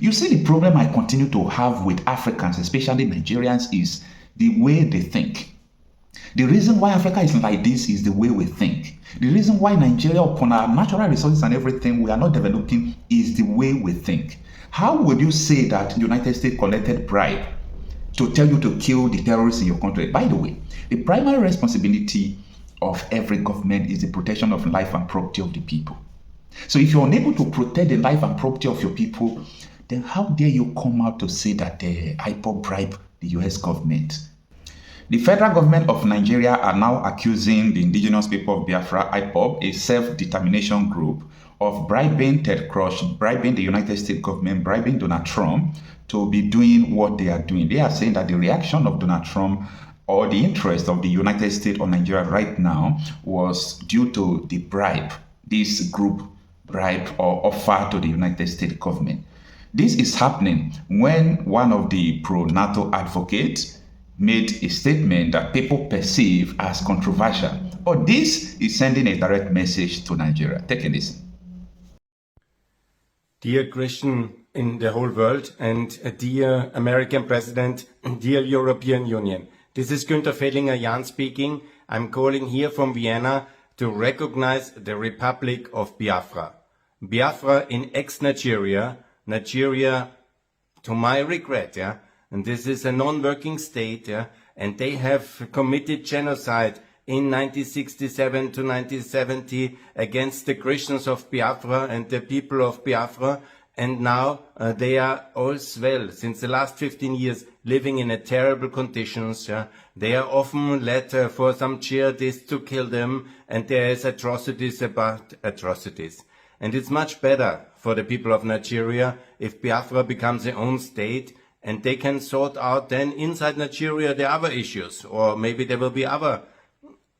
You see, the problem I continue to have with Africans, especially Nigerians, is the way they think. The reason why Africa is like this is the way we think. The reason why Nigeria, upon our natural resources and everything, we are not developing is the way we think. How would you say that the United States collected bribe to tell you to kill the terrorists in your country? By the way, the primary responsibility of every government is the protection of life and property of the people. So if you're unable to protect the life and property of your people, then how dare you come out to say that the IPOB bribe the US government? The federal government of Nigeria are now accusing the indigenous people of Biafra, IPOB, a self-determination group, of bribing Ted Cruz, bribing the United States government, bribing Donald Trump to be doing what they are doing. They are saying that the reaction of Donald Trump or the interest of the United States on Nigeria right now was due to the bribe this group bribe or offer to the United States government. This is happening when one of the pro-NATO advocates made a statement that people perceive as controversial. But this is sending a direct message to Nigeria. Take a listen. Dear Christian in the whole world and dear American President, dear European Union, this is Günther Fellinger-Jahn speaking. I'm calling here from Vienna to recognize the Republic of Biafra. Biafra in ex-Nigeria, Nigeria, to my regret, and this is a non-working state, and they have committed genocide in 1967 to 1970 against the Christians of Biafra and the people of Biafra, and now they are all well, since the last 15 years, living in terrible conditions. They are often led for some jihadists to kill them, and there is atrocities about atrocities. And it's much better for the people of Nigeria if Biafra becomes their own state, and they can sort out then inside Nigeria the other issues, or maybe there will be other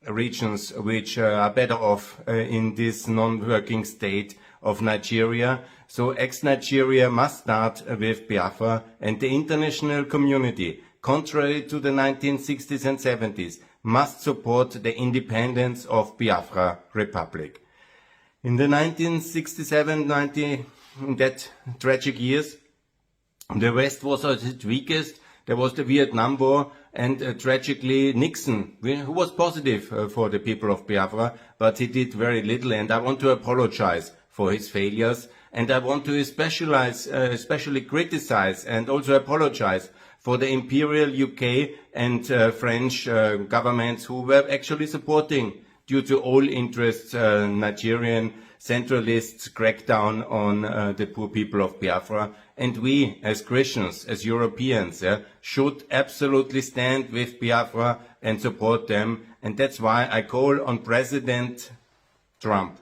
regions which are better off in this non-working state of Nigeria. So ex-Nigeria must start with Biafra, and the international community, contrary to the 1960s and 70s, must support the independence of Biafra Republic. In the 1967-90, that tragic years, the West was at its weakest. There was the Vietnam War, and tragically Nixon, who was positive for the people of Biafra, but he did very little, and I want to apologize for his failures, and I want to especially criticize and also apologize for the imperial UK and French governments who were actually supporting, due to all interests, Nigerian centralists' crackdown on the poor people of Biafra. And we, as Christians, as Europeans, should absolutely stand with Biafra and support them. And that's why I call on President Trump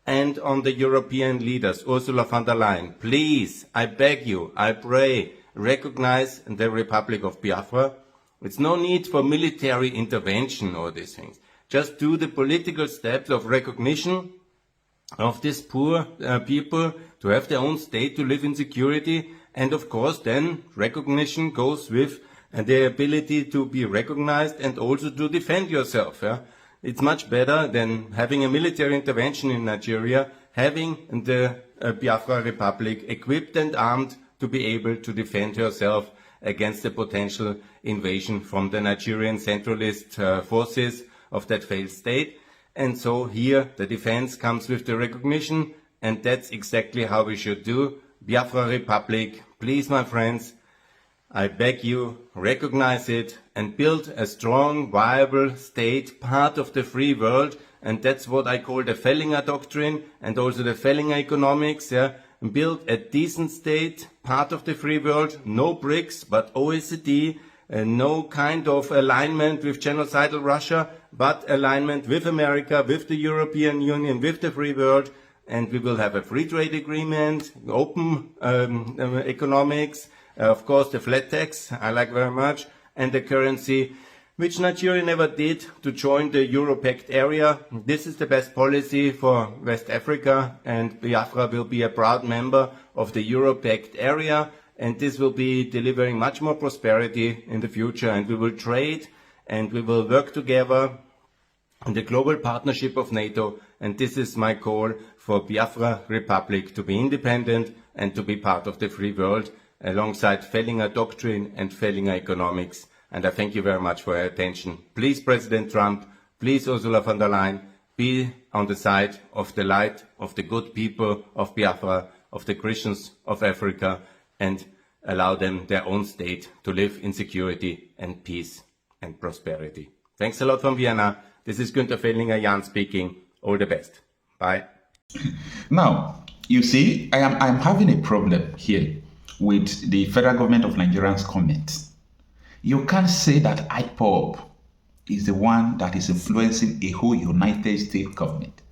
and on the European leaders, Ursula von der Leyen, please, I beg you, I pray, recognize the Republic of Biafra. It's no need for military intervention or these things. Just do the political steps of recognition of these poor people to have their own state, to live in security, and of course then recognition goes with the ability to be recognized and also to defend yourself. It's much better than having a military intervention in Nigeria, having the Biafra Republic equipped and armed to be able to defend herself against the potential invasion from the Nigerian centralist forces of that failed state. And so here the defense comes with the recognition, and that's exactly how we should do. Biafra Republic, please my friends, I beg you, recognize it and build a strong, viable state, part of the free world, and that's what I call the Fellinger doctrine and also the Fellinger economics. Build a decent state, part of the free world, no BRICS but OECD, no kind of alignment with genocidal Russia, but alignment with America, with the European Union, with the free world, and we will have a free trade agreement, open economics, of course the flat tax, I like very much, and the currency, which Nigeria never did, to join the Euro-Pact area. This is the best policy for West Africa, and Biafra will be a proud member of the Euro-Pact area, and this will be delivering much more prosperity in the future, and we will trade and we will work together in the global partnership of NATO, And this is my call for Biafra Republic to be independent and to be part of the free world alongside Fellinger doctrine and Fellinger economics. And I thank you very much for your attention. Please, President Trump, please, Ursula von der Leyen, be on the side of the light, of the good people of Biafra, of the Christians of Africa, and allow them their own state to live in security and peace and prosperity. Thanks a lot from Vienna. This is Günther Fellinger-Jahn speaking. All the best. Bye. Now, you see, I am having a problem here with the federal government of Nigeria's comments. You can't say that IPOB is the one that is influencing a whole United States government.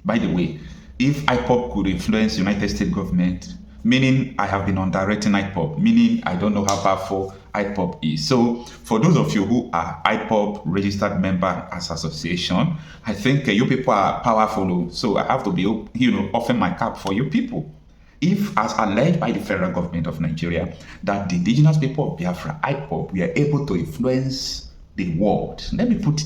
By the way, if IPOB could influence United States government, meaning I have been underrating IPOB, meaning I don't know how powerful IPOB is. So for those of you who are IPOB registered member as association, I think you people are powerful. So I have to be, offering my cap for you people. If, as alleged by the federal government of Nigeria, that the indigenous people of Biafra, IPOB, were able to influence the world. Let me put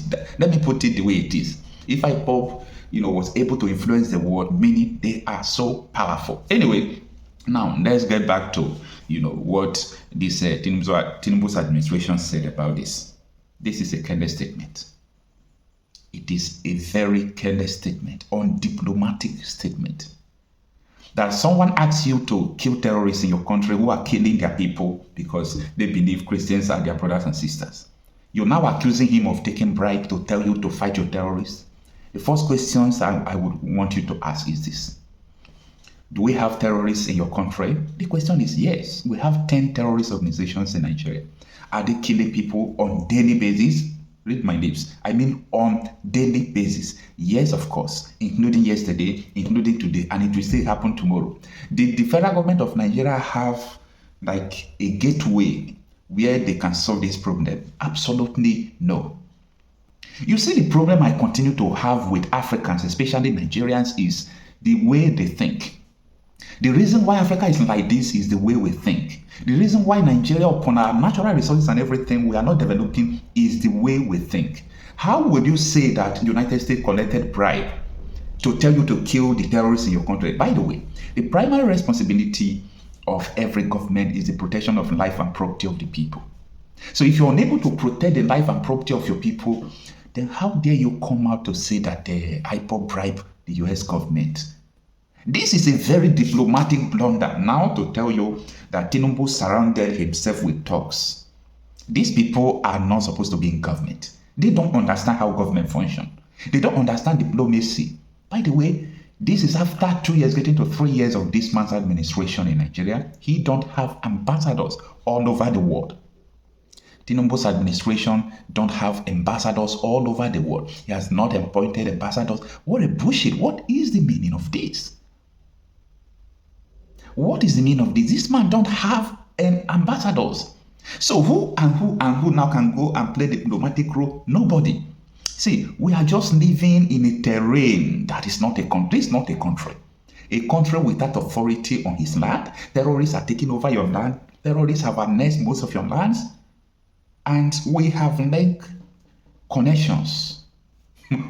it the way it is. If IPOB, was able to influence the world, meaning they are so powerful. Anyway, now let's get back to, what this Tinubu's administration said about this. This is a careless statement. It is a very careless statement, undiplomatic statement. That someone asks you to kill terrorists in your country who are killing their people because they believe Christians are their brothers and sisters. You're now accusing him of taking bribe to tell you to fight your terrorists. The first questions I would want you to ask is this. Do we have terrorists in your country? The question is yes. We have 10 terrorist organizations in Nigeria. Are they killing people on daily basis? Read my lips. I mean on daily basis. Yes, of course, including yesterday, including today, and it will still happen tomorrow. Did the federal government of Nigeria have like a gateway where they can solve this problem? Absolutely no. You see, the problem I continue to have with Africans, especially Nigerians, is the way they think. The reason why Africa is like this is the way we think. The reason why Nigeria, upon our natural resources and everything, we are not developing is the way we think. How would you say that the United States collected bribe to tell you to kill the terrorists in your country? By the way, the primary responsibility of every government is the protection of life and property of the people. So if you're unable to protect the life and property of your people, then how dare you come out to say that the IPOB bribe the US government? This is a very diplomatic blunder now to tell you that Tinubu surrounded himself with thugs. These people are not supposed to be in government. They don't understand how government functions. They don't understand diplomacy. By the way, this is after 2 years, getting to 3 years of this man's administration in Nigeria. He don't have ambassadors all over the world. Tinubu's administration don't have ambassadors all over the world. He has not appointed ambassadors. What a bullshit. What is the meaning of this? What is the meaning of this? This man don't have ambassadors. So who now can go and play the diplomatic role? Nobody. See, we are just living in a terrain that is not a country. It's not a country. A country without authority on his land. Terrorists are taking over your land. Terrorists have annexed most of your lands. And we have like connections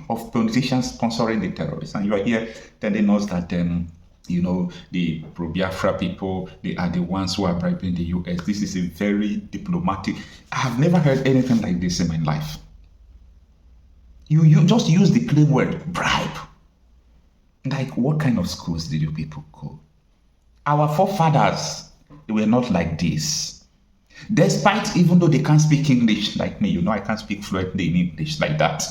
of politicians sponsoring the terrorists. And you are here telling us that the pro-Biafra people, they are the ones who are bribing the US. This is a very diplomatic. I have never heard anything like this in my life. You just use the plain word, bribe. Like, what kind of schools did you people go? Our forefathers, they were not like this. Despite, even though they can't speak English like me, I can't speak fluently in English like that.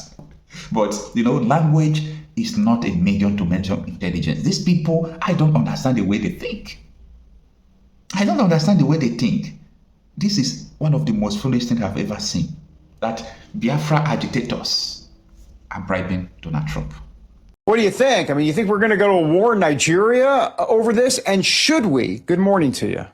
But, language is not a medium to measure intelligence. These people, I don't understand the way they think. I don't understand the way they think. This is one of the most foolish things I've ever seen. That Biafra agitators are bribing Donald Trump. What do you think? I mean, you think we're going to go to a war in Nigeria over this? And should we? Good morning to you.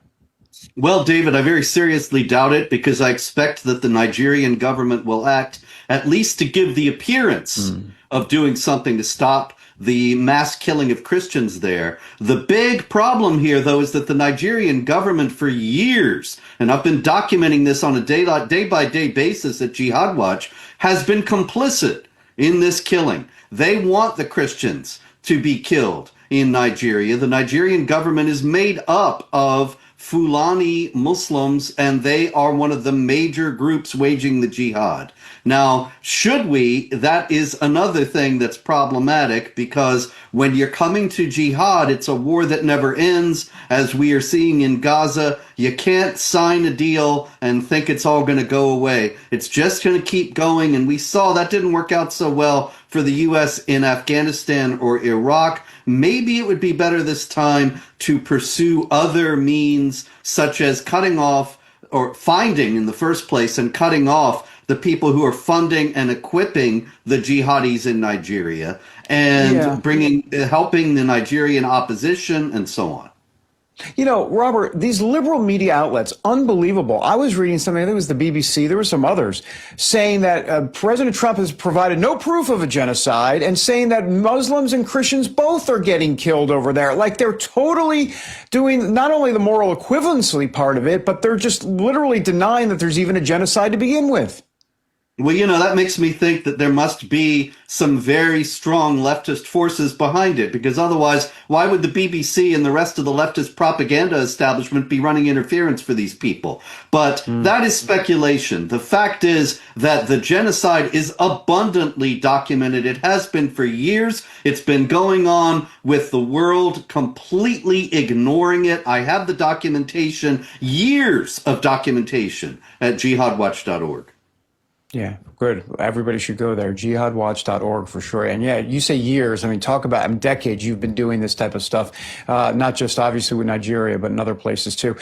Well, David, I very seriously doubt it, because I expect that the Nigerian government will act at least to give the appearance of doing something to stop the mass killing of Christians there. The big problem here, though, is that the Nigerian government for years, and I've been documenting this on a day-by-day basis at Jihad Watch, has been complicit in this killing. They want the Christians to be killed in Nigeria. The Nigerian government is made up of Fulani Muslims, and they are one of the major groups waging the jihad. Now, should we? That is another thing that's problematic, because when you're coming to jihad, it's a war that never ends. As we are seeing in Gaza, you can't sign a deal and think it's all going to go away. It's just going to keep going. And we saw that didn't work out so well for the U.S. in Afghanistan or Iraq. Maybe it would be better this time to pursue other means, such as cutting off, or finding in the first place and cutting off the people who are funding and equipping the jihadis in Nigeria, and helping the Nigerian opposition and so on. You know, Robert, these liberal media outlets, unbelievable. I was reading something, I think it was the BBC, there were some others, saying that President Trump has provided no proof of a genocide, and saying that Muslims and Christians both are getting killed over there. Like, they're totally doing not only the moral equivalency part of it, but they're just literally denying that there's even a genocide to begin with. Well, you know, that makes me think that there must be some very strong leftist forces behind it, because otherwise, why would the BBC and the rest of the leftist propaganda establishment be running interference for these people? But that is speculation. The fact is that the genocide is abundantly documented. It has been for years. It's been going on with the world completely ignoring it. I have the documentation, years of documentation, at jihadwatch.org. Yeah, good. Everybody should go there, jihadwatch.org for sure. And yeah, you say years. I mean, talk about decades you've been doing this type of stuff, not just obviously with Nigeria, but in other places too.